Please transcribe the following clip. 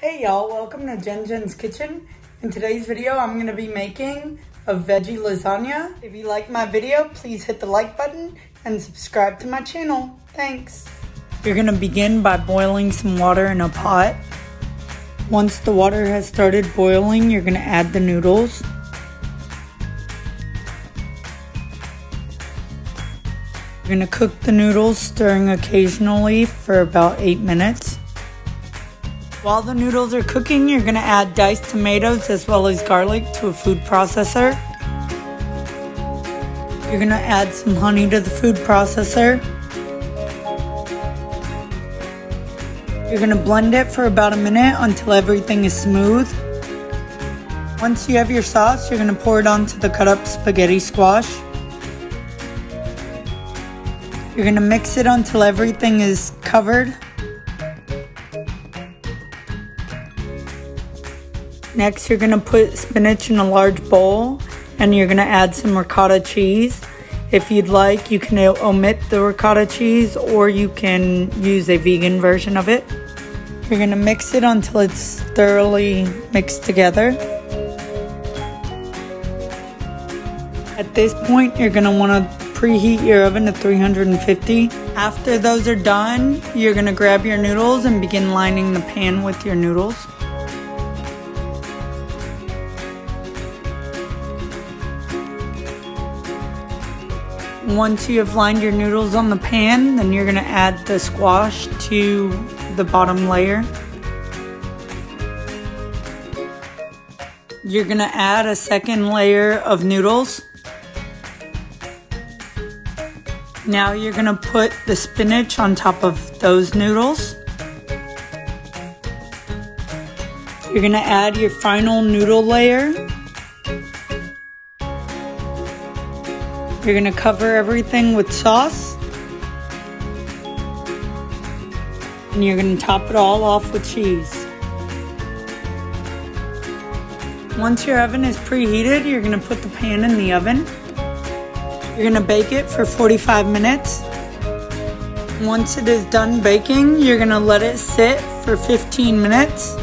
Hey y'all, welcome to Jenjens kitchen. In today's video, I'm gonna be making a veggie lasagna. If you like my video, please hit the like button and subscribe to my channel. Thanks. You're gonna begin by boiling some water in a pot. Once the water has started boiling, you're gonna add the noodles. You're gonna cook the noodles, stirring occasionally for about 8 minutes. While the noodles are cooking, you're gonna add diced tomatoes as well as garlic to a food processor. You're gonna add some honey to the food processor. You're gonna blend it for about a minute until everything is smooth. Once you have your sauce, you're gonna pour it onto the cut up spaghetti squash. You're gonna mix it until everything is covered. Next, you're gonna put spinach in a large bowl and you're gonna add some ricotta cheese. If you'd like, you can omit the ricotta cheese or you can use a vegan version of it. You're gonna mix it until it's thoroughly mixed together. At this point, you're gonna wanna preheat your oven to 350. After those are done, you're gonna grab your noodles and begin lining the pan with your noodles. Once you have lined your noodles on the pan, then you're gonna add the squash to the bottom layer. You're gonna add a second layer of noodles. Now you're gonna put the spinach on top of those noodles. You're gonna add your final noodle layer. You're gonna cover everything with sauce. And you're gonna top it all off with cheese. Once your oven is preheated, you're gonna put the pan in the oven. You're gonna bake it for 45 minutes. Once it is done baking, you're gonna let it sit for 15 minutes.